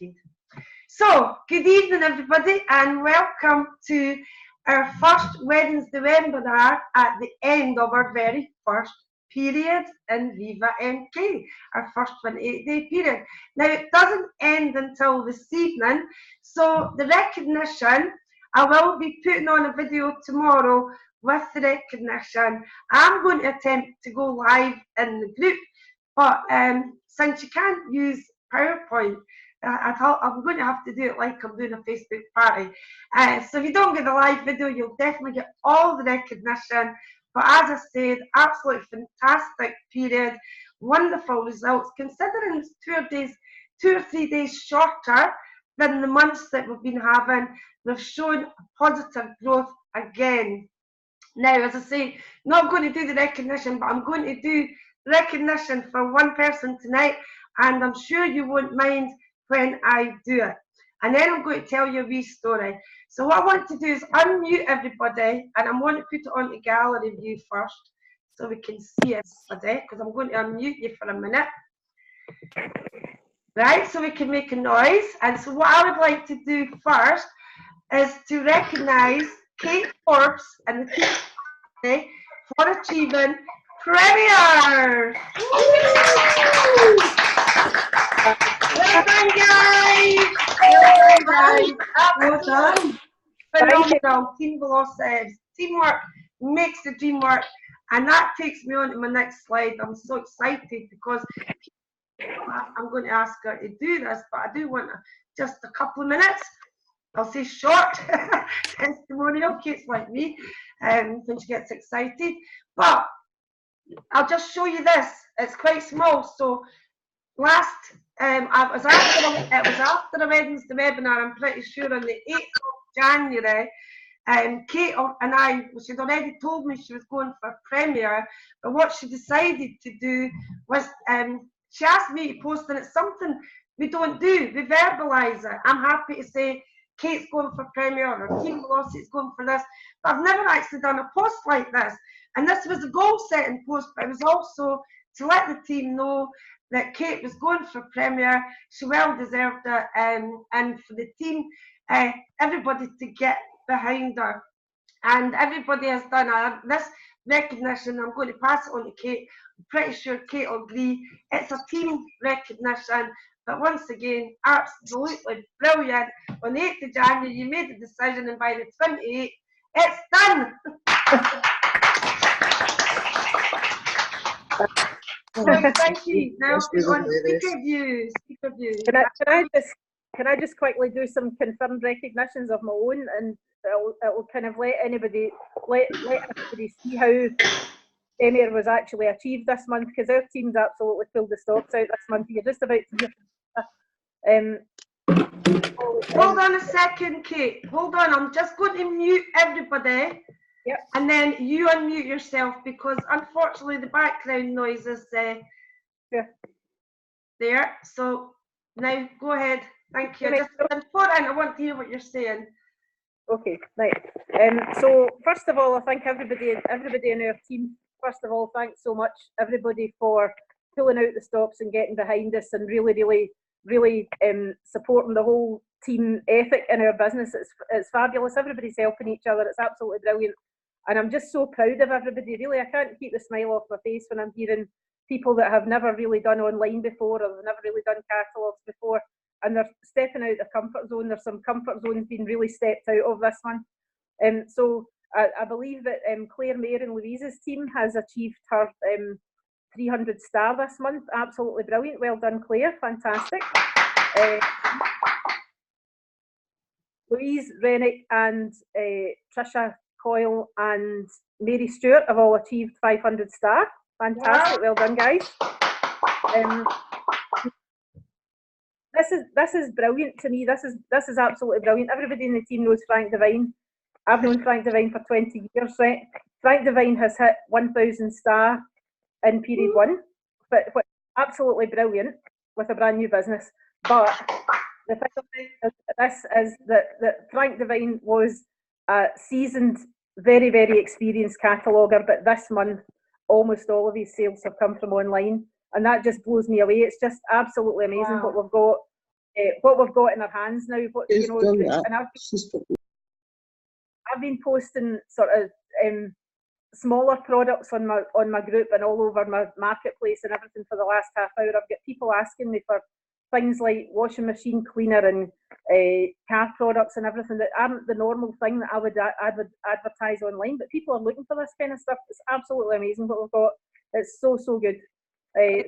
14th. So, good evening everybody and welcome to our first Wednesday webinar at the end of our very first period in Viva MK, our first 28-day period. Now it doesn't end until this evening, so the recognition, I will be putting on a video tomorrow with the recognition. I'm going to attempt to go live in the group, but since you can't use PowerPoint, I'm going to have to do it like I'm doing a Facebook party. So if you don't get the live video, you'll definitely get all the recognition. But as I said, absolutely fantastic period, wonderful results, considering it's 2 or 3 days shorter than the months that we've been having. We've shown positive growth again. Now, as I say, not going to do the recognition, but I'm going to do recognition for one person tonight, and I'm sure you won't mind when I do it. And then I'm going to tell you a wee story. So what I want to do is unmute everybody, and I'm going to put it on the gallery view first so we can see everybody, because I'm going to unmute you for a minute. Right, so we can make a noise. And so what I would like to do first is to recognise Kate Forbes and the team for achieving Premier. Well done, guys! Well done. Phenomenal. Teamwork makes the dream work. And that takes me on to my next slide. I'm so excited because I'm going to ask her to do this, but I do want just a couple of minutes. I'll say short testimonial, Kate's like me, when she gets excited. But I'll just show you this. It's quite small. So it was after a Wednesday webinar, I'm pretty sure, on the 8th of January. Kate and I, she'd already told me she was going for Premier, but what she decided to do was, she asked me to post, and it's something we don't do, we verbalise it. I'm happy to say Kate's going for Premier, or Team Velocity is going for this, but I've never actually done a post like this. And this was a goal-setting post, but it was also to let the team know that Kate was going for Premier. She well deserved it, and for the team, everybody to get behind her. And everybody has done this recognition. I'm going to pass it on to Kate. I'm pretty sure Kate will agree. It's a team recognition. But once again, absolutely brilliant. On the 8th of January, you made the decision, and by the 28th, it's done. Thank you. Now on speaker views. Can I just quickly do some confirmed recognitions of my own, and it'll kind of let everybody see how Premier was actually achieved this month, because our team's absolutely pulled the stops out this month. You're just about to hear. Hold on a second, Kate. Hold on. I'm just going to mute everybody. Yep. And then you unmute yourself, because unfortunately the background noise is there. So now go ahead. Thank you. Just important, I want to hear what you're saying. Okay, right. So first of all, I thank everybody in our team. First of all, thanks so much everybody for pulling out the stops and getting behind us, and really supporting the whole team ethic in our business. It's fabulous. Everybody's helping each other. It's absolutely brilliant. And I'm just so proud of everybody. Really, I can't keep the smile off my face when I'm hearing people that have never really done online before, or they've never really done catalogues before, and they're stepping out of their comfort zone. There's some comfort zones being really stepped out of this one. So I believe that Claire Mayer and Louise's team has achieved her 300 star this month. Absolutely brilliant. Well done, Claire. Fantastic. Louise Rennick and Tricia, Coyle and Mary Stewart have all achieved 500 star. Fantastic. Well done, guys. This is brilliant to me. This is absolutely brilliant. Everybody in the team knows Frank Devine. I've known Frank Devine for 20 years. Right? Frank Devine has hit 1,000 star in period one, but absolutely brilliant with a brand new business. But the thing is, this is that Frank Devine was a seasoned, very experienced cataloguer, but this month almost all of his sales have come from online, and that just blows me away. It's just absolutely amazing what we've got what we've got in our hands now. What, you know, and I've been posting sort of smaller products on my group and all over my marketplace and everything for the last half hour. I've got people asking me for things like washing machine cleaner and car products and everything that aren't the normal thing that I would advertise online, but people are looking for this kind of stuff. It's absolutely amazing what we've got. It's so good.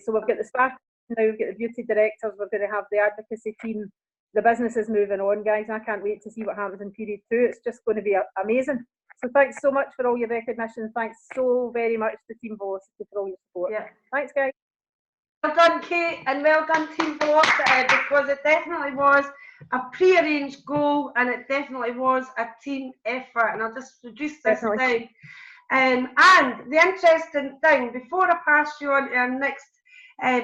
So we've got the staff now, we've got the beauty directors, we're going to have the advocacy team. The business is moving on, guys. I can't wait to see what happens in period 2. It's just going to be amazing. So thanks so much for all your recognition. Thanks so very much to Team Velocity for all your support. Yeah. Thanks, guys. Well done, Kate, and well done, Team Velocity, because it definitely was a pre-arranged goal, and it definitely was a team effort. And I'll just reduce this down. And the interesting thing, before I pass you on to our next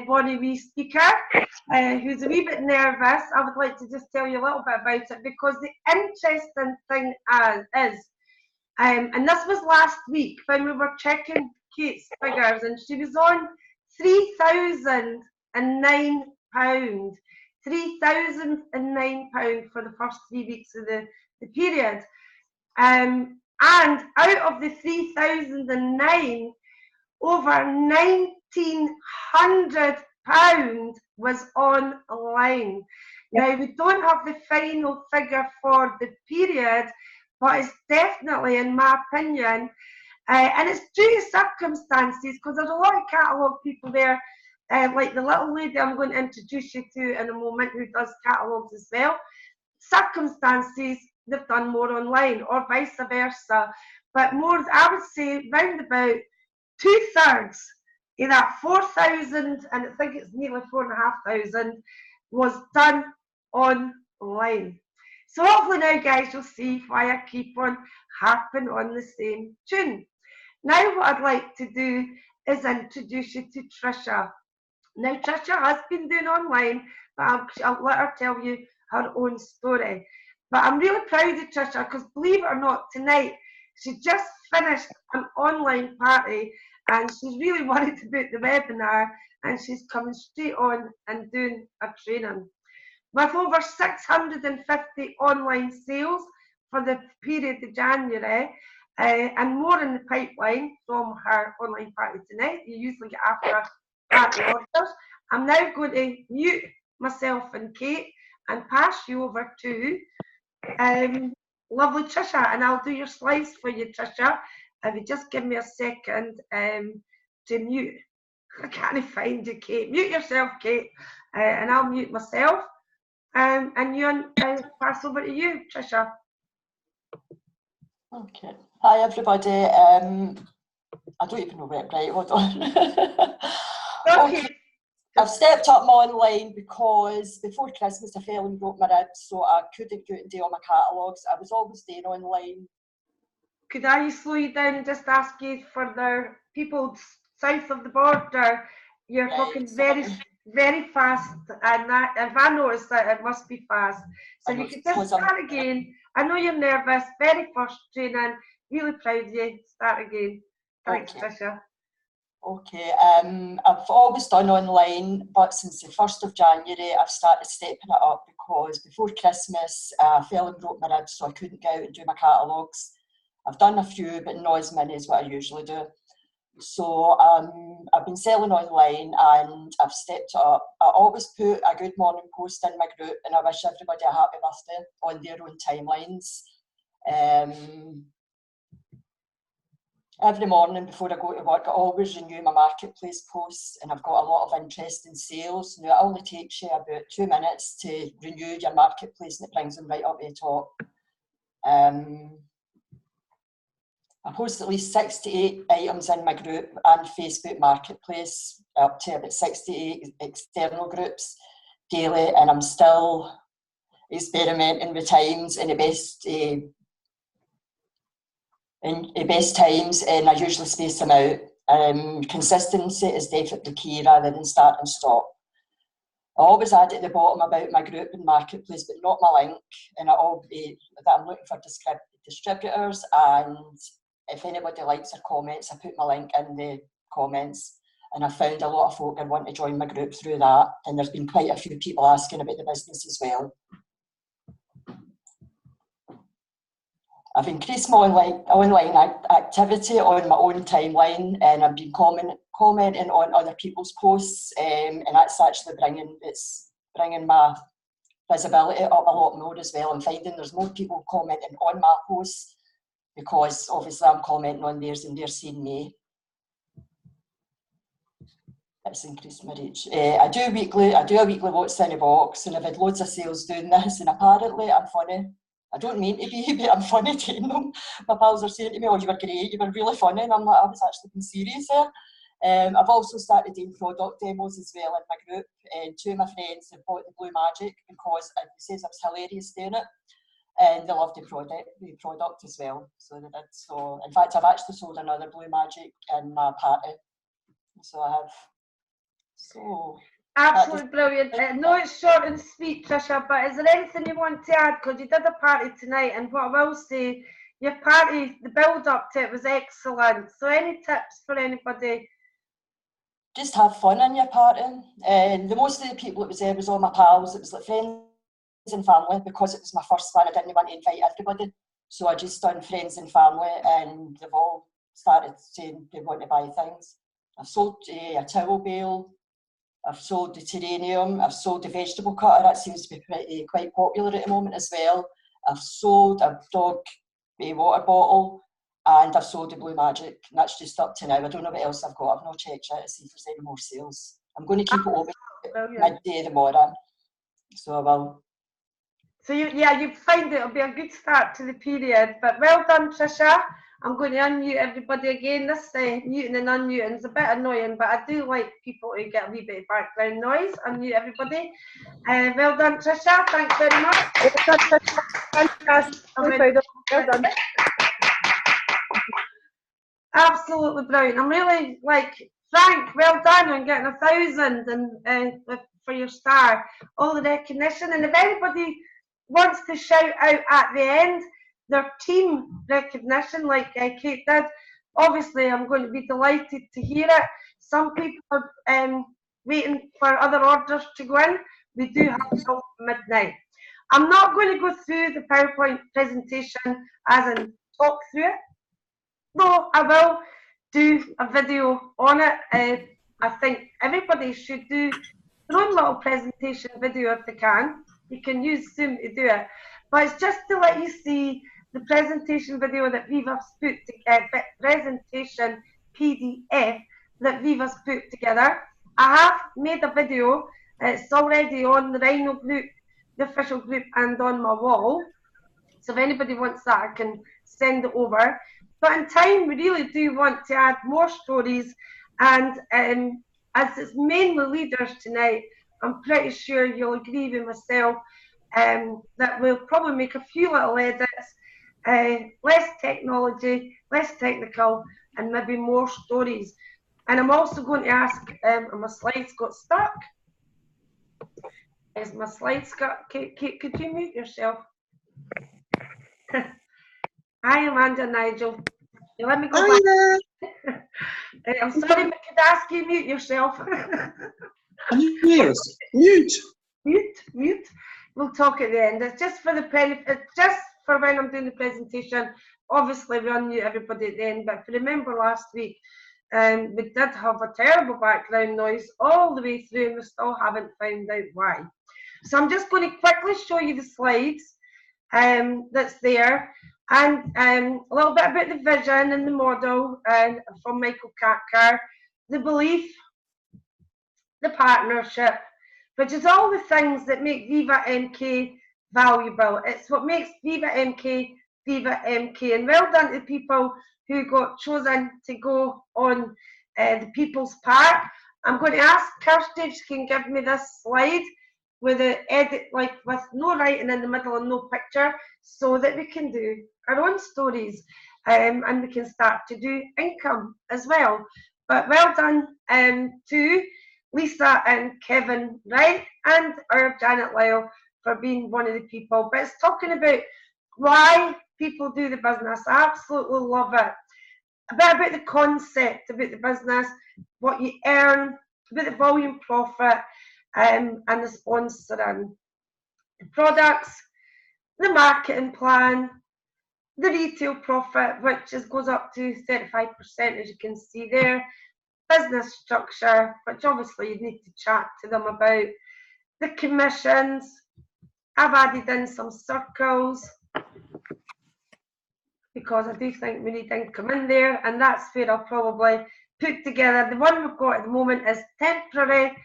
Bonnie wee speaker, who's a wee bit nervous, I would like to just tell you a little bit about it, because the interesting thing is, and this was last week when we were checking Kate's figures, and she was on £3,009, £3,009 for the first 3 weeks of the period. And out of the 3,009, over £1,900 was online. Now, we don't have the final figure for the period, but it's definitely, in my opinion, and it's due to circumstances, because there's a lot of catalogue people there, like the little lady I'm going to introduce you to in a moment, who does catalogues as well. Circumstances, they've done more online, or vice versa. But more, I would say, round about 2/3 of that 4,000, and I think it's nearly 4,500, was done online. So hopefully now, guys, you'll see why I keep on harping on the same tune. Now what I'd like to do is introduce you to Tricia. Now, Tricia has been doing online, but I'll let her tell you her own story. But I'm really proud of Tricia, because believe it or not, tonight she just finished an online party, and she's really wanted to book the webinar, and she's coming straight on and doing a training. With over 650 online sales for the period of January, and more in the pipeline from her online party tonight. You usually get after party orders. I'm now going to mute myself and Kate and pass you over to lovely Tricia, and I'll do your slides for you, Tricia. If you just give me a second to mute. I can't find you, Kate. Mute yourself, Kate, and I'll mute myself. And you pass over to you, Tricia. Okay. Hi, everybody. I don't even know where. Right, hold on. Okay. I've stepped up my online because before Christmas I fell and broke my ribs, so I couldn't go out and do all my catalogues. I was always doing online. Could I slow you down and just ask you, for the people south of the border, you're talking very fast, and that, if I notice that, it must be fast. So you could just start again. I know you're nervous, very first training, really proud of you. Start again. Thanks, Tricia. Okay, I've always done online, but since the 1st of January I've started stepping it up, because before Christmas I fell and broke my ribs, so I couldn't go out and do my catalogues. I've done a few, but not as many as what I usually do. So I've been selling online, and I've stepped it up. I always put a good morning post in my group, and I wish everybody a happy birthday on their own timelines. Every morning before I go to work, I always renew my marketplace posts, and I've got a lot of interesting sales. Now, it only takes you about 2 minutes to renew your marketplace, and it brings them right up to the top. I post at least 6 to 8 items in my group and Facebook marketplace, up to about 6 to 8 external groups daily, and I'm still experimenting with times and the best times, and I usually space them out. Consistency is definitely key rather than start and stop. I always add at the bottom about my group and marketplace, but not my link, and that I'm looking for distributors, and if anybody likes or comments, I put my link in the comments. and I found a lot of folk that want to join my group through that, and there's been quite a few people asking about the business as well. I've increased my online activity on my own timeline, and I've been commenting on other people's posts, and that's actually bringing my visibility up a lot more as well. I'm finding there's more people commenting on my posts because obviously I'm commenting on theirs and they're seeing me. It's increased my reach. I do a weekly what's in a box, and I've had loads of sales doing this, and apparently I'm funny. I don't mean to be, but I'm funny doing them. My pals are saying to me, "Oh, you were great, you were really funny," and I'm like, I was actually being serious there. I've also started doing product demos as well in my group, and two of my friends have bought the Blue Magic because it says I was hilarious doing it, and they love the product as well. So they did. So in fact, I've actually sold another Blue Magic in my party. So I have. So. Absolutely brilliant. No, it's short and sweet, Tricia, but is there anything you want to add? Because you did a party tonight, and what I will say, your party, the build-up to it was excellent. So any tips for anybody? Just have fun in your party. And most of the people that was there was all my pals. It was like friends and family, because it was my first one. I didn't want to invite everybody. So I just done friends and family, and they've all started saying they want to buy things. I've sold a towel bale. I've sold the terrarium, I've sold the vegetable cutter, that seems to be quite popular at the moment as well. I've sold a dog water bottle, and I've sold the Blue Magic, and that's just up to now. I don't know what else I've got, I've not checked yet to see if there's any more sales. I'm going to keep it open midday tomorrow, so I will. So you find it'll be a good start to the period, but well done, Tricia. I'm going to unmute everybody again. This muting and unmuting is a bit annoying, but I do like people to get a wee bit of background noise. Unmute everybody. Well done, Tricia. Thanks very much. Well done. Absolutely brilliant. I'm really Frank, well done on getting 1,000 and for your star. All the recognition. And if anybody wants to shout out at the end, their team recognition, like Kate did, obviously I'm going to be delighted to hear it. Some people are waiting for other orders to go in. We do have till midnight. I'm not going to go through the PowerPoint presentation as in talk through it, though I will do a video on it. I think everybody should do their own little presentation video if they can. You can use Zoom to do it. But it's just to let you see the presentation video that Viva's put together, presentation PDF that Viva's put together. I have made a video. It's already on the Rhino group, the official group, and on my wall. So if anybody wants that, I can send it over. But in time, we really do want to add more stories. And as it's mainly leaders tonight, I'm pretty sure you'll agree with myself that we'll probably make a few little edits, less technology, less technical, and maybe more stories. And I'm also going to ask, my slides got stuck. Is my slides got, Kate, could you mute yourself? Hi, Amanda, Nigel. Let me go back. I'm sorry, but could I ask you mute yourself? Yes, mute. Mute. We'll talk at the end. It's just for just for when I'm doing the presentation. Obviously, we unmute everybody at the end. But if you remember last week, we did have a terrible background noise all the way through, and we still haven't found out why. So I'm just going to quickly show you the slides that's there, and a little bit about the vision and the model from Michael Katkar, the belief, the partnership, which is all the things that make Viva MK valuable. It's what makes Viva MK Viva MK. And well done to people who got chosen to go on the People's Park. I'm going to ask Kirsty if she can give me this slide with the edit, with no writing in the middle and no picture, so that we can do our own stories and we can start to do income as well. But well done to Lisa and Kevin Wright and our Janet Lyle for being one of the people. But it's talking about why people do the business. I absolutely love it. a bit about the concept, about the business, what you earn, about the volume profit, and the sponsoring, the products, the marketing plan, the retail profit, which goes up to 35%, as you can see there, business structure, which obviously you need to chat to them about, the commissions. I've added in some circles because I do think we need income in there, and that's where I'll probably put together. The one we've got at the moment is temporary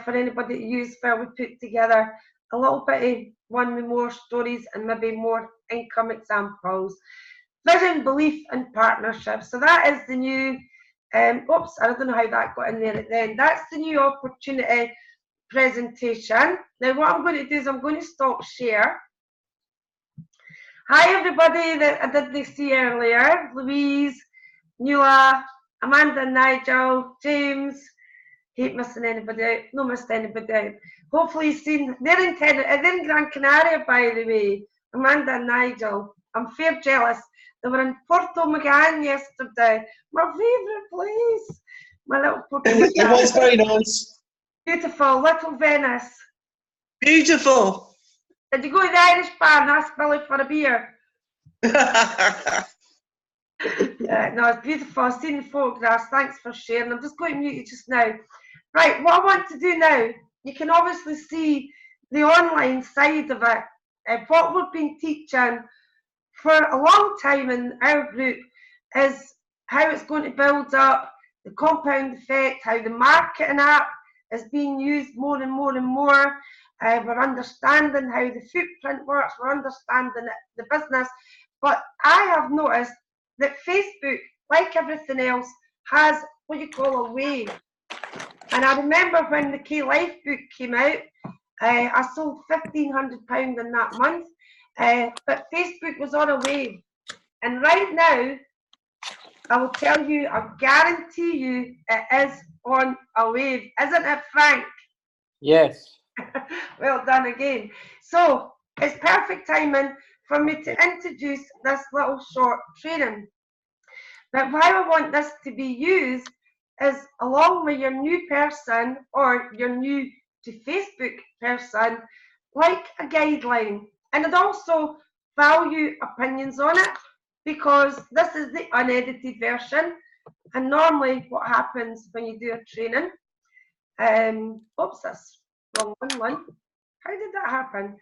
for anybody to use, where we put together a little bit of one with more stories and maybe more income examples. Vision, belief, and partnership. So that is the new, oops, I don't know how that got in there at the end. That's the new opportunity presentation. Now what I'm going to do is I'm going to stop share. Hi everybody that I didn't see earlier. Louise, Nuala, Amanda, Nigel, James. Hate missing anybody out. No missed anybody out. Hopefully you've seen, they're in Gran Canaria, by the way. Amanda and Nigel. I'm fair jealous. They were in Porto Magan yesterday. My favourite place. My little Porto Magan. It was very nice. Beautiful, little Venice. Beautiful. Did you go to the Irish bar and ask Billy for a beer? No, it's beautiful. I've seen the photographs. Thanks for sharing. I'm just going to mute you just now. Right, what I want to do now, you can obviously see the online side of it. What we've been teaching for a long time in our group is how it's going to build up the compound effect, how the marketing app is being used more and more and more. We're understanding how the footprint works, we're understanding the business. But I have noticed that Facebook, like everything else, has what you call a wave. And I remember when the K Life book came out, I sold £1,500 in that month. But Facebook was on a wave. And right now, I will tell you, I guarantee you, it is on a wave. Isn't it, Frank? Yes. Well done again. So it's perfect timing for me to introduce this little short training. But how I want this to be used is along with your new person or your new to Facebook person, like a guideline. And I'd also value opinions on it, because this is the unedited version. And normally what happens when you do a training, oops, that's wrong one. How did that happen?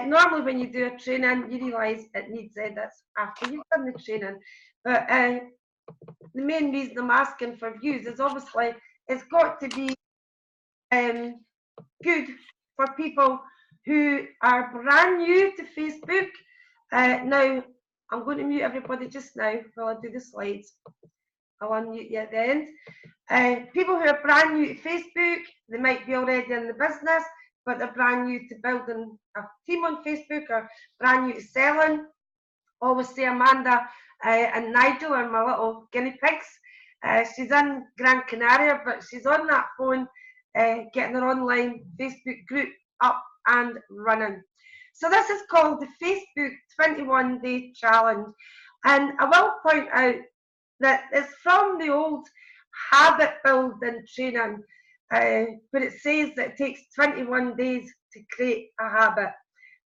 Normally when you do a training, you realise it needs edits after you've done the training. But the main reason I'm asking for views is obviously it's got to be good for people who are brand new to Facebook. Now, I'm going to mute everybody just now while I do the slides. I'll unmute you at the end. People who are brand new to Facebook, they might be already in the business, but they're brand new to building a team on Facebook or brand new to selling. Always say Amanda and Nigel are my little guinea pigs. She's in Gran Canaria, but she's on that phone getting her online Facebook group up and running. So this is called the Facebook 21-Day Challenge. And I will point out that it's from the old habit building training, but it says that it takes 21 days to create a habit.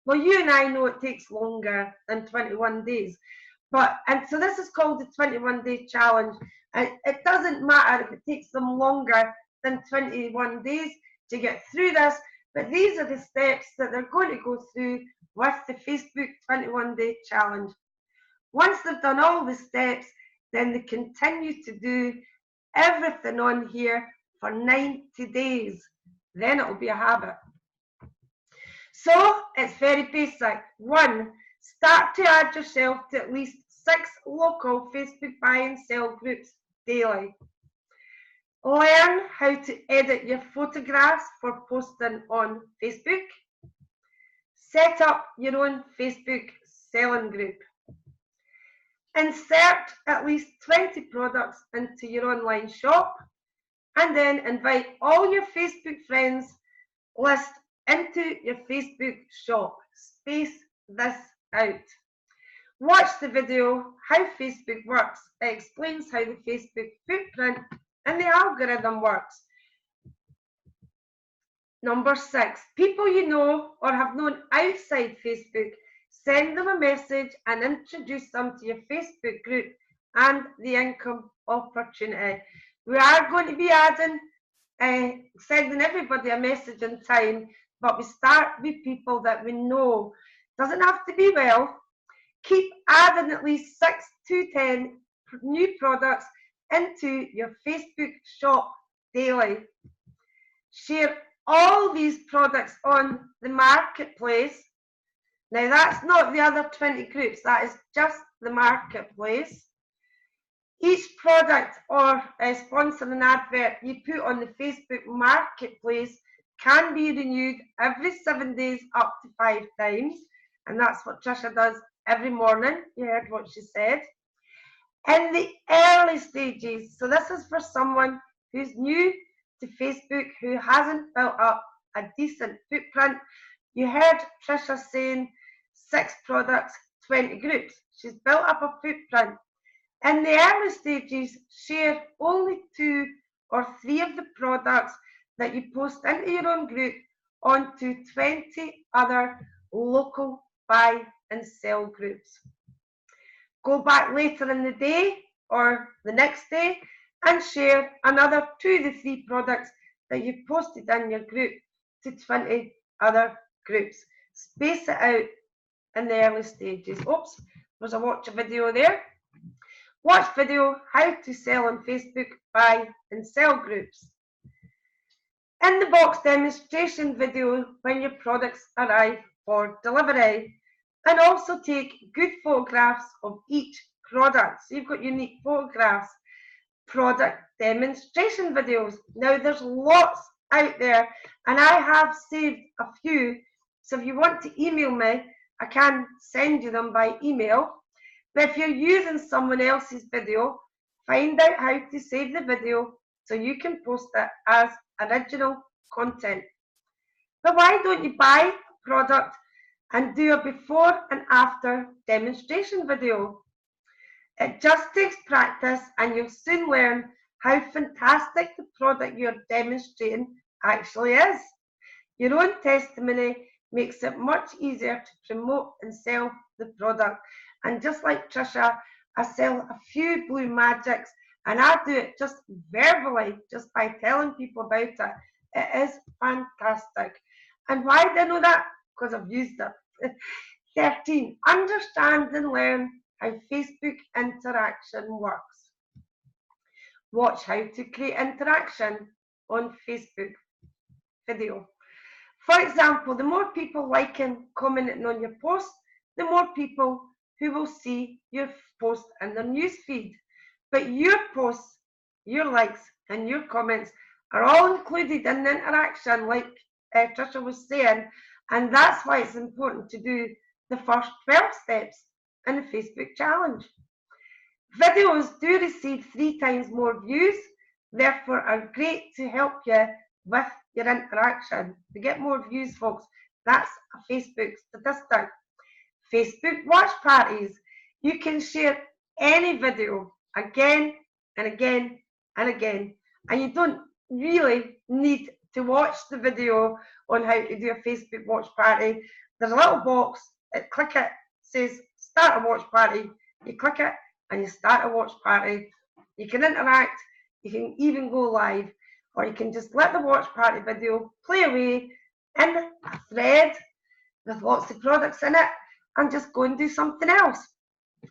Well, you and I know it takes longer than 21 days. And so this is called the 21-Day Challenge. It doesn't matter if it takes them longer than 21 days to get through this, but these are the steps that they're going to go through with the Facebook 21-Day Challenge. Once they've done all the steps, then they continue to do everything on here for 90 days. Then it will be a habit. So it's very basic. 1, start to add yourself to at least 6 local Facebook buy and sell groups daily. Learn how to edit your photographs for posting on Facebook. Set up your own Facebook selling group. Insert at least 20 products into your online shop, and then invite all your Facebook friends list into your Facebook shop. Space this out. Watch the video, How Facebook Works. It explains how the Facebook footprint and the algorithm works. Number 6, people you know or have known outside Facebook, send them a message and introduce them to your Facebook group and the income opportunity. We are going to be adding, sending everybody a message in time, but we start with people that we know. Doesn't have to be well. Keep adding at least 6 to 10 new products into your Facebook shop daily. Share all these products on the marketplace. Now that's not the other 20 groups, that is just the marketplace. Each product or sponsoring advert you put on the Facebook marketplace can be renewed every 7 days up to 5 times. And that's what Tricia does every morning. You heard what she said. In the early stages, so this is for someone who's new to Facebook, who hasn't built up a decent footprint. You heard Tricia saying 6 products, 20 groups. She's built up a footprint. In the early stages, share only 2 or 3 of the products that you post into your own group onto 20 other local buy and sell groups. Go back later in the day or the next day and share another 2 to 3 products that you posted in your group to 20 other groups. Space it out in the early stages. Oops, there's a watch a video there. Watch video, How to Sell on Facebook Buy and Sell Groups. In the box demonstration video when your products arrive for delivery. And also take good photographs of each product. So you've got unique photographs. Product demonstration videos. Now there's lots out there and I have saved a few. So if you want to email me, I can send you them by email. But if you're using someone else's video, find out how to save the video so you can post it as original content. But why don't you buy a product and do a before and after demonstration video? It just takes practice and you'll soon learn how fantastic the product you're demonstrating actually is. Your own testimony makes it much easier to promote and sell the product. And just like Tricia, I sell a few Blue Magics and I do it just verbally, just by telling people about it. It is fantastic. And why do I know that? Because I've used it. 13, understand and learn how Facebook interaction works. Watch how to create interaction on Facebook video. For example, the more people liking, commenting on your post, the more people who will see your post in their newsfeed. But your posts, your likes, and your comments are all included in the interaction, like Tricia was saying, and that's why it's important to do the first 12 steps in the Facebook challenge. Videos do receive 3 times more views, therefore are great to help you with your interaction. To get more views, folks, that's a Facebook statistic. Facebook watch parties. You can share any video again and again and again, and you don't really need to watch the video on how to do a Facebook watch party. There's a little box, click it, says start a watch party. You click it and you start a watch party. You can interact, you can even go live, or you can just let the watch party video play away in a thread with lots of products in it and just go and do something else.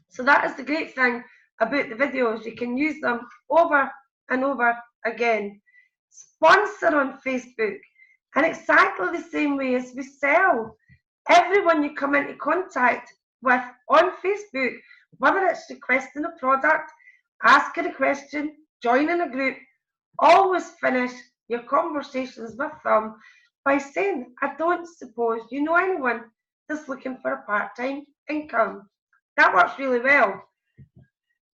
So that is the great thing about the videos. You can use them over and over again. Sponsor on Facebook in exactly the same way as we sell. Everyone you come into contact with on Facebook, whether it's requesting a product, asking a question, joining a group, always finish your conversations with them by saying, I don't suppose you know anyone that's looking for a part-time income. That works really well.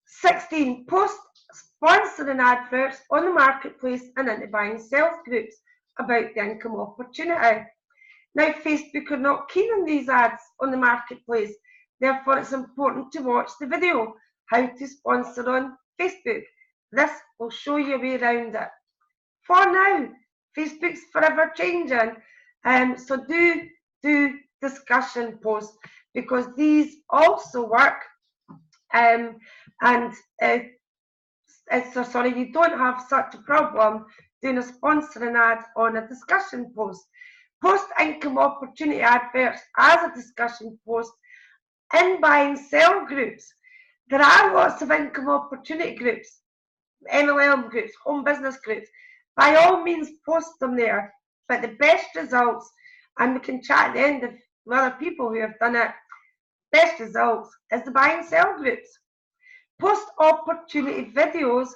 16, post sponsoring adverts on the marketplace and into buying sales groups about the income opportunity. Now, Facebook are not keen on these ads on the marketplace. Therefore, it's important to watch the video, how to sponsor on Facebook. This will show you a way around it. For now, Facebook's forever changing, so do discussion posts, because these also work, and so sorry, you don't have such a problem doing a sponsoring ad on a discussion post. Post income opportunity adverts as a discussion post in buy and sell groups. There are lots of income opportunity groups, MLM groups, home business groups. By all means, post them there. But the best results, and we can chat at the end of other people who have done it, best results is the buy and sell groups. Post opportunity videos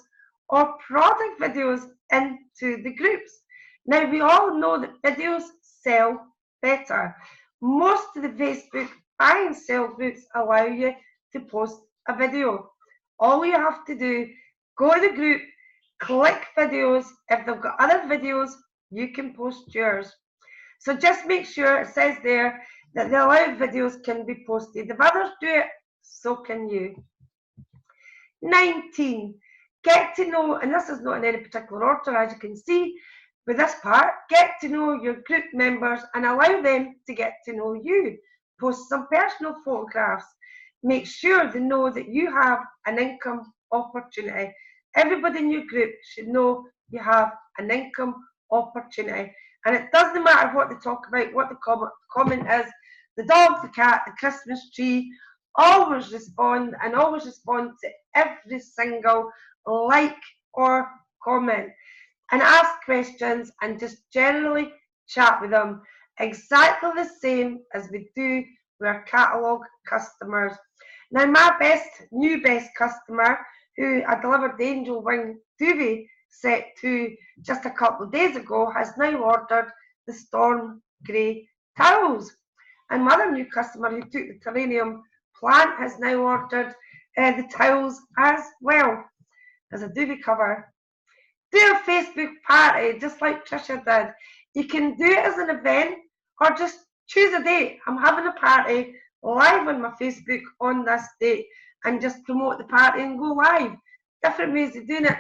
or product videos into the groups. Now, we all know that videos sell better. Most of the Facebook buy and sell groups allow you to post a video. All you have to do, go to the group, click videos. If they've got other videos, you can post yours. So just make sure it says there that the allowed videos can be posted. If others do it, so can you. 19. Get to know, and this is not in any particular order, as you can see with this part, get to know your group members and allow them to get to know you. Post some personal photographs. Make sure they know that you have an income opportunity. Everybody in your group should know you have an income opportunity. And it doesn't matter what they talk about, what the comment is, the dog, the cat, the Christmas tree, always respond, and always respond to every single like or comment, and ask questions and just generally chat with them. Exactly the same as we do with our catalogue customers. Now, my new best customer, who I delivered the Angel Wing duvet set to just a couple of days ago, has now ordered the Storm Grey towels. And my other new customer who took the Terrarium plant has now ordered the towels as well as a duvet cover. Do a Facebook party just like Tricia did. You can do it as an event or just choose a date. I'm having a party live on my Facebook on this date, and just promote the party and go live. Different ways of doing it.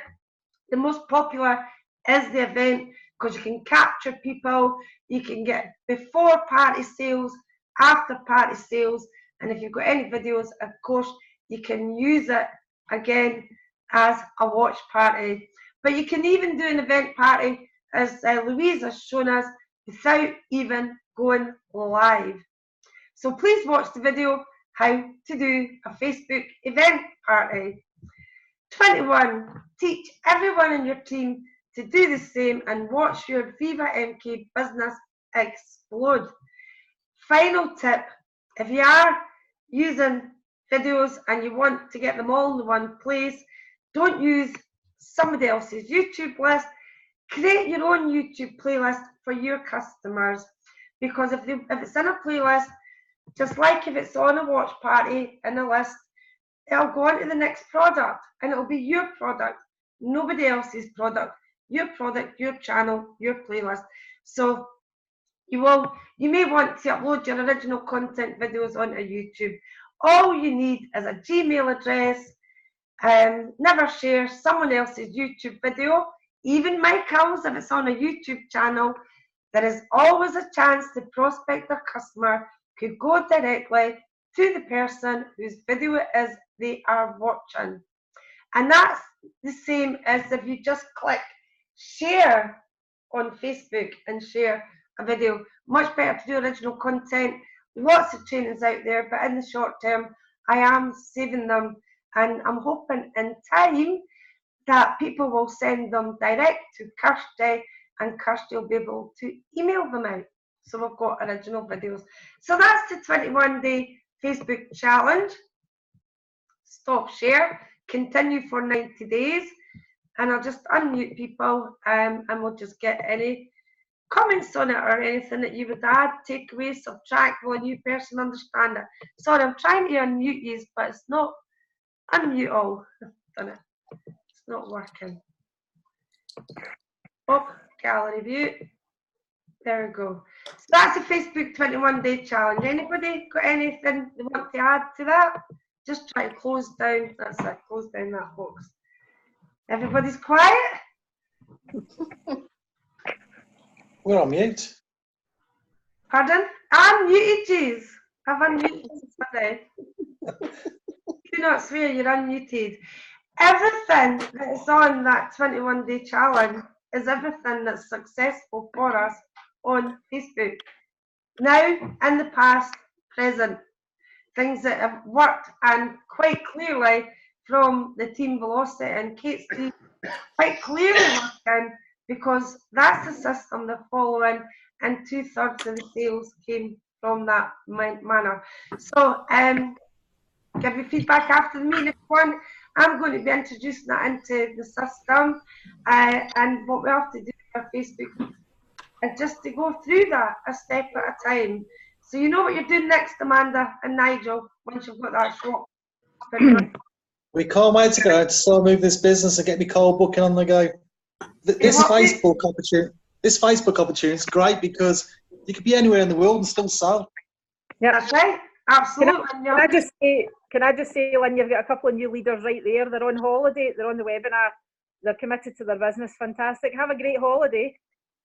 The most popular is the event, because you can capture people, you can get before party sales, after party sales, and if you've got any videos, of course, you can use it again as a watch party. But you can even do an event party, as Louise has shown us, without even going live. So please watch the video, how to do a Facebook event party. 21. Teach everyone in your team to do the same and watch your Viva MK business explode. Final tip, if you are using videos and you want to get them all in one place, don't use somebody else's YouTube list. Create your own YouTube playlist for your customers, because if it's in a playlist, just like if it's on a watch party in a list, it'll go on to the next product, and it'll be your product, nobody else's product, your channel, your playlist. So you may want to upload your original content videos onto YouTube. All you need is a Gmail address. Never share someone else's YouTube video, even Michael's if it's on a YouTube channel. There is always a chance the prospective customer could go directly to the person whose video it is they are watching. And that's the same as if you just click share on Facebook and share a video. Much better to do original content. Lots of trainings out there, but in the short term, I am saving them, and I'm hoping in time that people will send them direct to Kirsty, and Kirsty will be able to email them out. So we've got original videos. So that's the 21-day Facebook challenge. Stop share, continue for 90 days, and I'll just unmute people, and we'll just get any comments on it or anything that you would add, take away, subtract, will a new person understand it? Sorry, I'm trying to unmute you, but it's not unmute all. I've done it. It's not working. Oh, gallery view. There we go. So that's the Facebook 21-day challenge. Anybody got anything they want to add to that? Just try to close down. That's it. Close down that box. Everybody's quiet. We're on mute. Pardon? I'm muted, jeez. I've unmuted somebody. Do not swear, you're unmuted. Everything that is on that 21-day challenge is everything that's successful for us on Facebook. Now, in the past, present. Things that have worked, and quite clearly from the team Velocity and Kate's team, quite clearly working, because that's the system they're following, and 2/3 of the sales came from that manner. So, give me feedback after the meeting if you want. I'm going to be introducing that into the system, and what we have to do with our Facebook is just to go through that a step at a time. So you know what you're doing next, Amanda and Nigel, once you've got that shop. We can't wait to go out to start moving this business and get me Coyle booking on the go. This Facebook opportunity is great because you could be anywhere in the world and still sell. Yeah, that's right. Absolutely. Can I just say, Lynn, you've got a couple of new leaders right there. They're on holiday. They're on the webinar. They're committed to their business. Fantastic. Have a great holiday.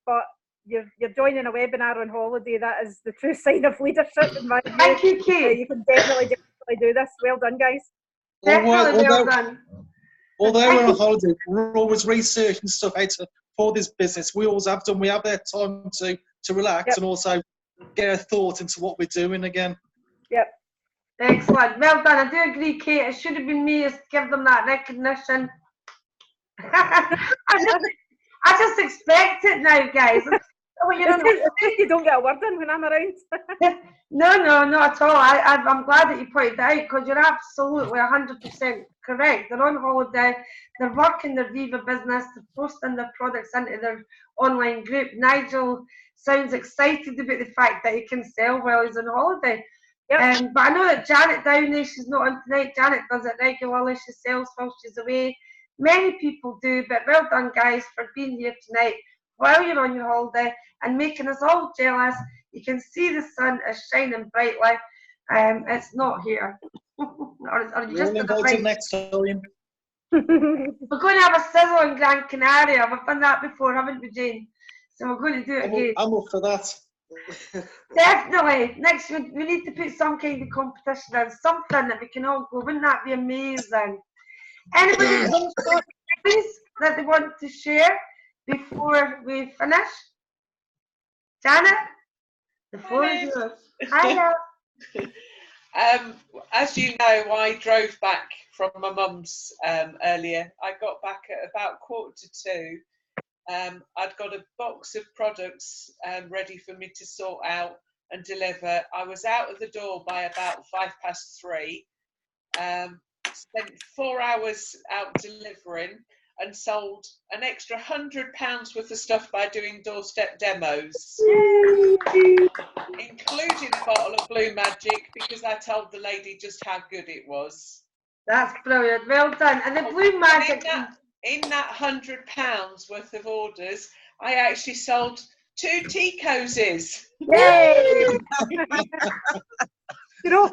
But you're joining a webinar on holiday. That is the true sign of leadership in my view. Thank you, Kate. You can definitely do this. Well done, guys. Definitely well done. Although we're on holiday, we're always researching stuff for this business. We always have done. We have that time to relax and also get a thought into what we're doing again. Yep. Excellent. Well done. I do agree, Kate. It should have been me to give them that recognition. I just expect it now, guys. You don't get a word in when I'm around. No, not at all. I'm glad that you pointed that out, because you're absolutely 100% correct. They're on holiday, they're working their Viva business, they're posting their products into their online group. Nigel sounds excited about the fact that he can sell while he's on holiday. Yep. But I know that Janet Downey, she's not on tonight. Janet does it regularly. She sells while she's away. Many people do, but well done, guys, for being here tonight while you're on your holiday and making us all jealous. You can see the sun is shining brightly. It's not here. or you just invited next time. We're going to have a sizzle in Gran Canaria. We've done that before, haven't we, Jane? So we're going to do it again. I'm up for that. Definitely. Next, we need to put some kind of competition in, something that we can all go. Wouldn't that be amazing? Anybody got stories that they want to share before we finish? Janet, the floor is yours. Hiya. As you know, I drove back from my mum's earlier. I got back at about 1:45. I'd got a box of products ready for me to sort out and deliver. I was out of the door by about 3:05. Spent 4 hours out delivering and sold an extra £100 worth of stuff by doing doorstep demos, including a bottle of Blue Magic, because I told the lady just how good it was. That's brilliant. Well done. And the Blue Magic. In that £100 worth of orders, I actually sold 2 tea cozies. Yay! You know,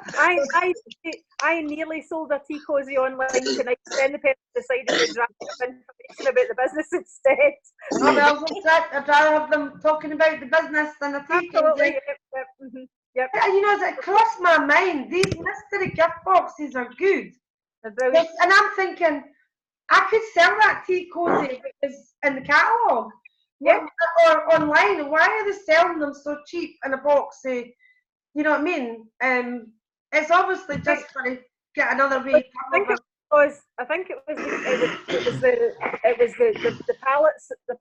I nearly sold a tea cozy online tonight. Then the person decided to drag information about the business instead. Oh, well, I'd rather have them talking about the business than a tea cozy. Yep. You know, it crossed my mind. These mystery gift boxes are good. And I'm thinking, I could sell that tea cozy if it was in the catalogue. Yeah. Or online. Why are they selling them so cheap in a box? You know what I mean? It's obviously just trying to get another way. I think it was the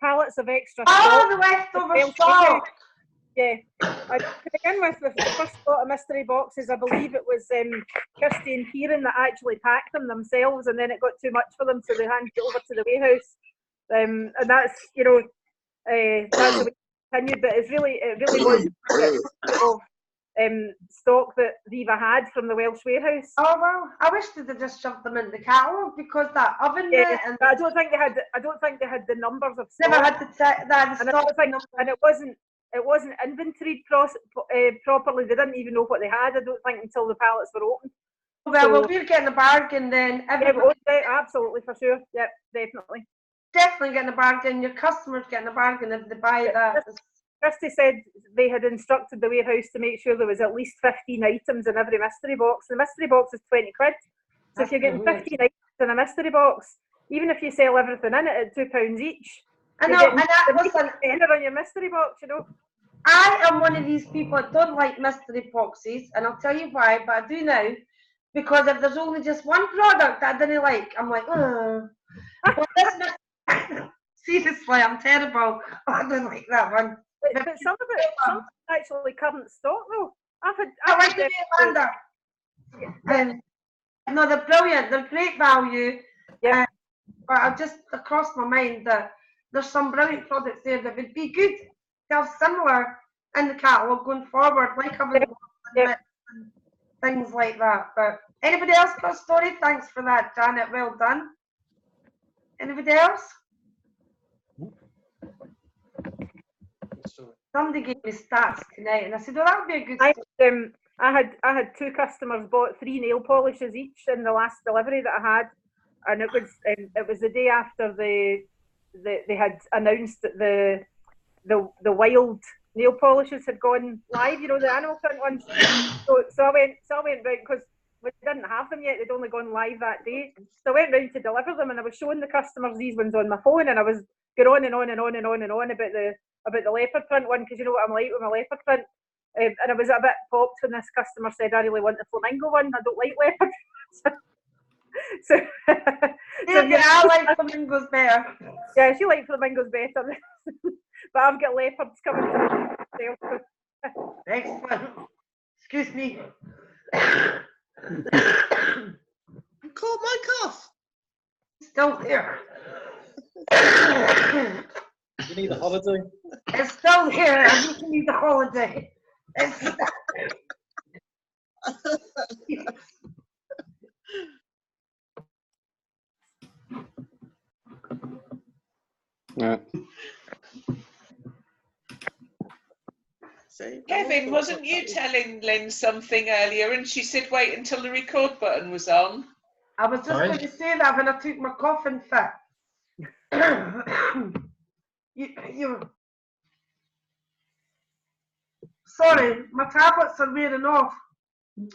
pallets of extra stock. Oh, the leftover stock. Yeah. To begin with the first lot of mystery boxes, I believe it was Kirsty and Kieran that actually packed them themselves, and then it got too much for them, so they handed it over to the warehouse. And that's, you know, that's the way it continued. But it really was stock that Viva had from the Welsh warehouse. Oh well, I wish they'd just shoved them in the catalogue, because that oven there. And I don't think they had the numbers of stock. Never had the stock. And it inventoried properly. They didn't even know what they had, I don't think, until the pallets were open. Well, we're getting a bargain then. Absolutely, for sure. Yep, definitely. Definitely getting a bargain. Your customers getting a bargain if they buy that. Christy said they had instructed the warehouse to make sure there was at least 15 items in every mystery box. The mystery box is 20 quid. So if you're getting 15 items in a mystery box, even if you sell everything in it at £2 each, I know, and listen, on your mystery box, you know. I am one of these people that don't like mystery boxes, and I'll tell you why, but I do now, because if there's only just one product that I didn't like, I'm like, oh. But seriously, I'm terrible. I don't like that one. But some of it actually current stock though. I like the Amanda. No, they're brilliant. They're great value. Yeah. But I just crossed my mind that there's some brilliant products there that would be good to have similar in the catalogue going forward, like having and things like that. But anybody else got a story? Thanks for that, Janet. Well done. Anybody else? Somebody gave me stats tonight, and I said, "Well, that would be a good story." I had 2 customers bought 3 nail polishes each in the last delivery that I had, and it was the day after they had announced that the wild nail polishes had gone live. You know, the animal print ones. So I went round because we didn't have them yet. They'd only gone live that day. So I went round to deliver them, and I was showing the customers these ones on my phone, and I was going on and on and on and on and on about the leopard print one, because you know what I'm like with my leopard print. And I was a bit popped when this customer said, I really want the flamingo one. I don't like leopard. so I like flamingos better. Yeah, she likes flamingos better. But I've got leopards coming. Excellent. Excuse me. You caught my cough. Still here. You need a holiday. It's still here. I just need a holiday. Yeah. Kevin, wasn't you telling Lynn something earlier, and she said wait until the record button was on? I was just going to say that when I took my coughing fit. Sorry, my tablets are wearing off.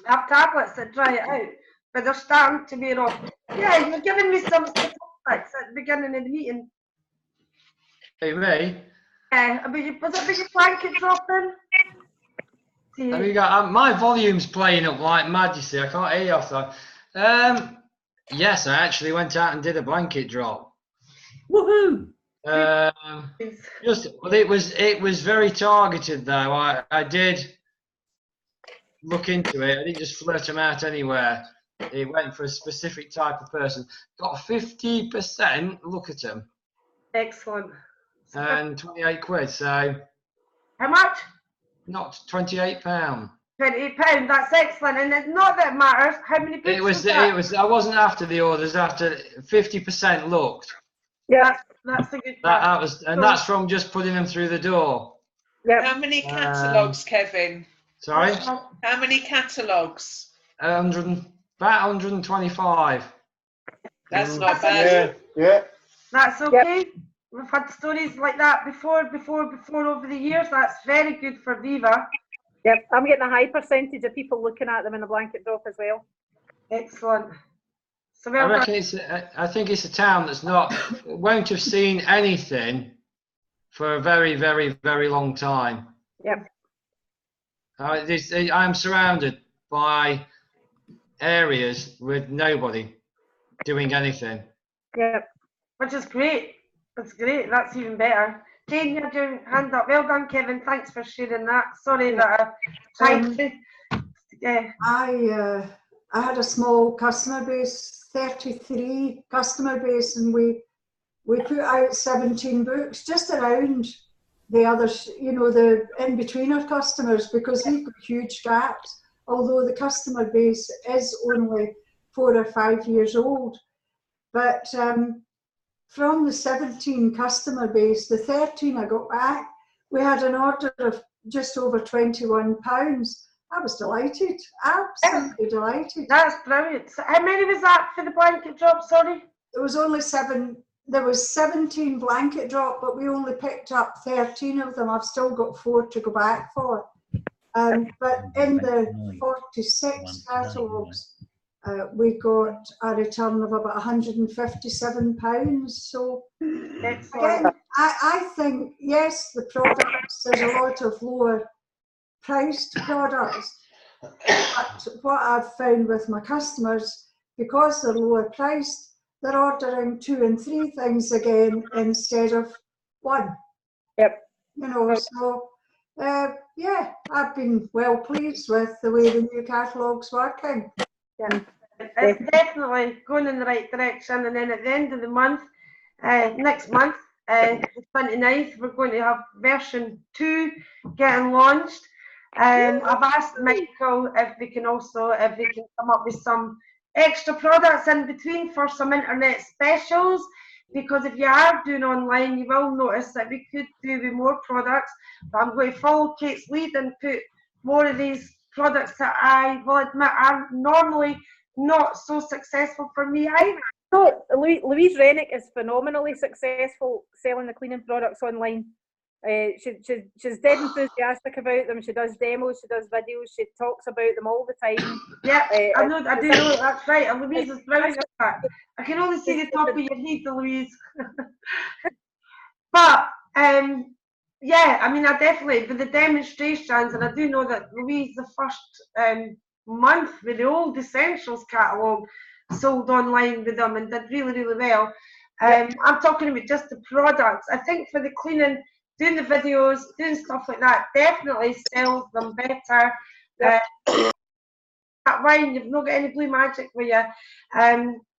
I have tablets that dry it out, but they're starting to wear off. Yeah, you're giving me some statistics at the beginning of the meeting. Hey, me? Yeah, was it about your blanket dropping? Have you got my volume's playing up like mad, you see. I can't hear you off that. Yes, I actually went out and did a blanket drop. Woohoo! It was very targeted though. I did look into it. I didn't just flirt them out anywhere. It went for a specific type of person. Got 50%. Look at them. Excellent. And 28 quid. So how much? Not £28. £28. That's excellent, and it's not that it matters how many people. It was. I wasn't after the orders. After 50% looked. Yeah, that's a good part. That was, and that's from just putting them through the door. Yeah. How many catalogues, Kevin? Sorry. How many catalogues? About 125. That's not bad. Yeah. That's okay. Yep. We've had stories like that before over the years. That's very good for Viva. Yep, I'm getting a high percentage of people looking at them in a blanket drop as well. Excellent. So I think it's a town that's won't have seen anything for a very, very, very long time. Yep. I'm surrounded by areas with nobody doing anything. Yep. Which is great. That's great. That's even better. Jane, you had your hand up. Well done, Kevin. Thanks for sharing that. Sorry that I tried to. Yeah. I had a small customer base, 33 customer base, and we put out 17 books just around the others, you know, the in-betweener customers, because we've got huge gaps, although the customer base is only 4 or 5 years old. But from the 17 customer base, the 13 I got back, we had an order of just over £21. I was delighted, absolutely delighted. That's brilliant. So how many was that for the blanket drop, sorry? There was only 17 blanket drop, but we only picked up 13 of them. I've still got 4 to go back for. But in the 46 catalogues, we got a return of about £157. So Excellent. again, I think, yes, the products, there's a lot of lower priced products, but what I've found with my customers, because they're lower priced, they're ordering 2 and 3 things again instead of 1. Yep. You know, so yeah, I've been well pleased with the way the new catalogue's working. Yeah, it's definitely going in the right direction. And then at the end of the month, next month, the 29th, we're going to have version 2 getting launched. I've asked Michael if they can come up with some extra products in between for some internet specials, because if you are doing online, you will notice that we could do with more products. But I'm going to follow Kate's lead and put more of these products that I will admit are normally not so successful for me either. So Louise Rennick is phenomenally successful selling the cleaning products online. She's dead enthusiastic about them. She does demos, she does videos, she talks about them all the time. Yeah, I do know that's right. And Louise is brilliant at that. I can only see the top of your head, Louise. But yeah, I mean, I definitely with the demonstrations, and I do know that Louise, the first month with the old Essentials catalogue, sold online with them and did really, really well. I'm talking about just the products. I think for the cleaning, doing the videos, doing stuff like that, definitely sells them better. That wine, you've not got any blue magic with you.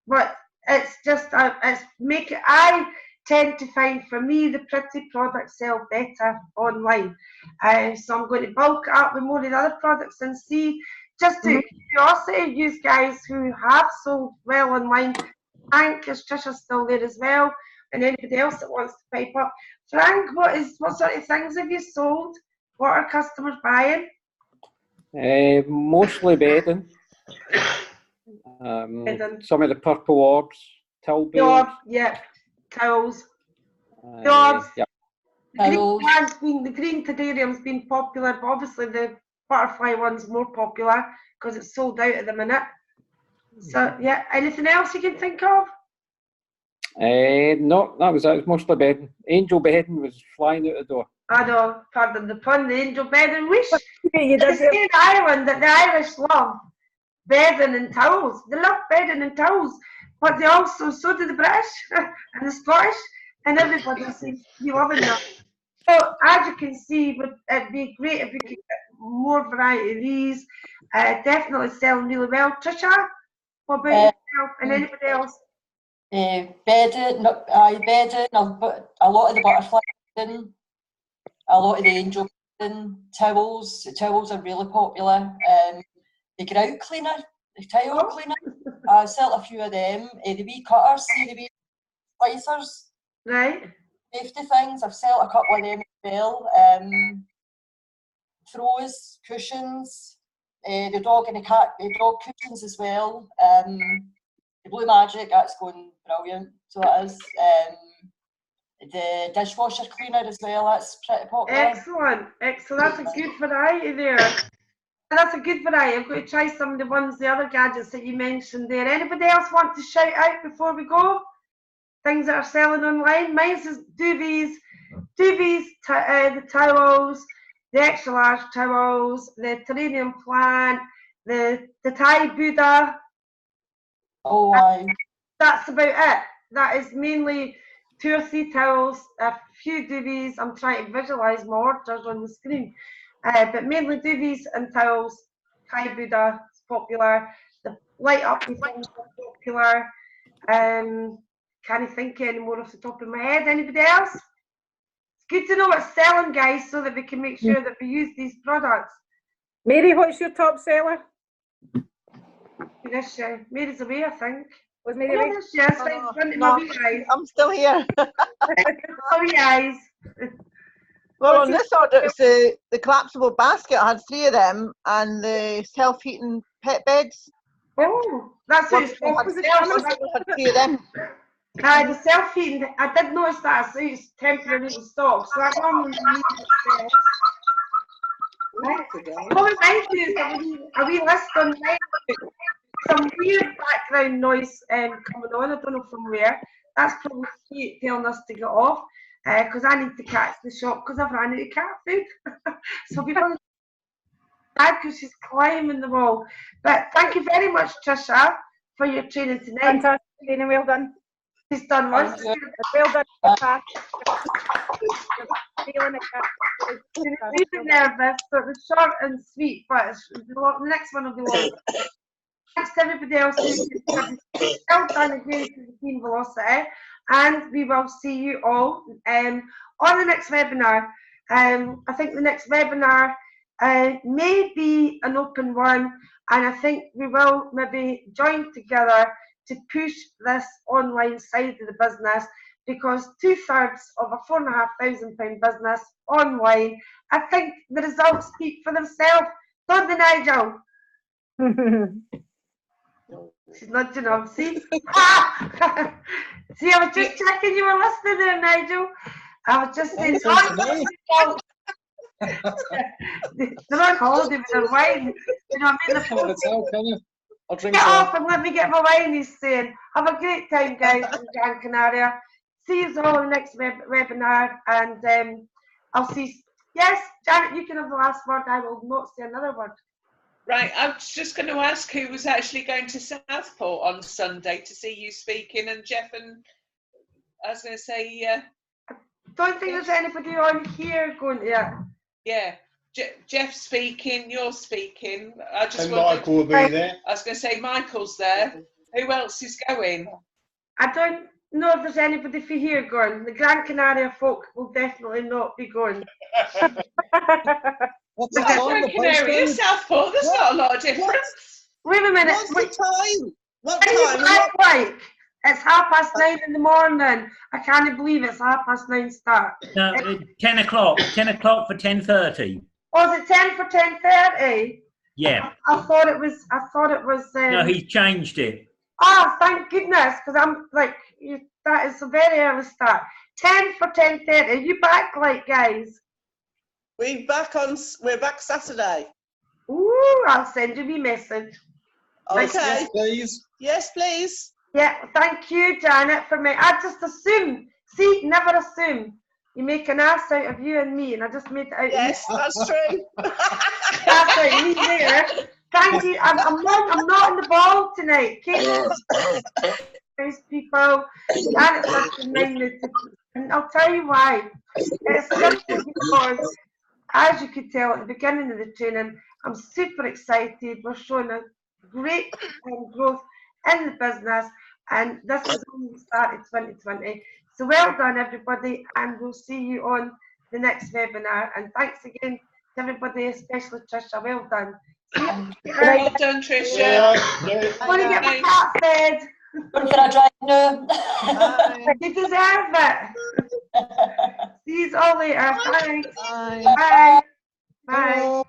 But it's just, I tend to find, for me, the pretty products sell better online. So I'm going to bulk it up with more of the other products and see, just to curiosity, use guys who have sold well online. Frank, is Tricia still there as well? And anybody else that wants to pipe up. Frank, what sort of things have you sold? What are customers buying? Mostly bedding. Some of the purple orbs, towel bales. Yeah, towels. Yeah. The green terrarium's been popular, but obviously the butterfly one's more popular because it's sold out at the minute. So yeah, anything else you can think of? No, that was it. It was mostly bedding. Angel bedding was flying out the door. I know, pardon the pun, the angel bedding. Wish it's in Ireland that the Irish love bedding and towels. They love bedding and towels, but they also, so do the British and the Scottish, and everybody seems to be loving that. So as you can see, it'd be great if we could get more variety of these. Definitely selling really well. Tricia, what about yourself and anybody else? Bedding, a lot of the butterfly bedding, a lot of the angel bedding, towels. The towels are really popular. The grout cleaner, the tile cleaner, I sell a few of them. The wee cutters, the wee slicers. Right. Safety things, I've sold a couple of them as well. Throws, cushions, the dog and the cat, the dog cushions as well. The Blue Magic, that's going brilliant, so it is. The dishwasher cleaner as well, that's pretty popular. Excellent. That's a good variety there. That's a good variety. I'm going to try some of the other gadgets that you mentioned there. Anybody else want to shout out before we go? Things that are selling online. Mine says duvets, the towels, the extra large towels, the terrarium plant, the Thai Buddha. Oh, aye. That's about it. That is mainly 2 or 3 towels, a few duvets. I'm trying to visualise my orders on the screen. But mainly duvets and towels. Thai Buddha is popular. The light up things are popular. Can't think of any more off the top of my head. Anybody else? It's good to know what's selling, guys, so that we can make sure that we use these products. Mary, what's your top seller? Mary's away, I think. Was Mary away? Yes, in front of my wee eyes. I'm still here. My wee eyes. Well, on this order, it's the collapsible basket. I had 3 of them, and the self-heating pet beds. Oh, that's One it. I had 3 of them. The self-heating, I did notice that, so it's temporarily in stock, so that normally means it's what reminds me is a wee list on some weird background noise coming on, I don't know from where. That's probably Kate telling us to get off, because I need to catch the shop because I've ran out of cat food. So people bad because she's climbing the wall. But thank you very much, Tricia, for your training tonight. Fantastic, Dana, well done. She's done well. Well done, Pat. Feeling it. Really nervous, but it was short and sweet. But the next one will be long. Thanks to everybody else who's well done again to the Team Velocity, and we will see you all on the next webinar. I think the next webinar may be an open one, and I think we will maybe join together to push this online side of the business, because 2/3 of a £4,500 business online, I think the results speak for themselves, don't they, Nigel? She's nudging on. See? See, I was just checking you were listening there, Nigel. I was just saying, they're on holiday with their wine. You know what I mean? I'll drink get some. off and let me get my wine, he's saying. Have a great time, guys, in Gran Canaria. See you all in the next webinar, and I'll see. Yes, Janet, you can have the last word. I will not say another word. Right, I was just going to ask who was actually going to Southport on Sunday to see you speaking, and Jeff and I was going to say. I don't think there's anybody on here going yet. Yeah, Jeff speaking, you're speaking. I just and Michael will be there. I was going to say Michael's there. Who else is going? I don't know if there's anybody for here going. The Gran Canaria folk will definitely not be going. What's the time? Gran Canaria, Southport, there's not a lot of difference. Wait a minute. What's the time? What What time? does it look like? It's 9:30 in the morning. I can't believe it's 9:30 start. No, 10 o'clock. 10 o'clock for 10:30. Oh, is it 10 for 10:30? Yeah. I thought it was. No, he's changed it. Oh, thank goodness, because I'm like, that is a very early start. 10 for 10:30. Are you back, like, guys? We're back Saturday. Ooh, I'll send you a message. Okay. Yes, please. Yes, please. Yeah, thank you, Janet, for me. I just assume. See, never assume. You make an ass out of you and me, and I just made it out. Yes, that's true. That's right, me there. Thank you. I'm not in the ball tonight. Those people, Janet's fucking minded, and I'll tell you why. It's simply because, as you could tell at the beginning of the training, I'm super excited. We're showing a great growth in the business, and this is only started 2020. So well done, everybody, and we'll see you on the next webinar. And thanks again to everybody, especially Tricia. Well done. Well done, Tricia. Yeah. I'm going to get my cat fed. When can I drive now? You deserve it. See you all later. Thanks. Bye. Bye. Bye.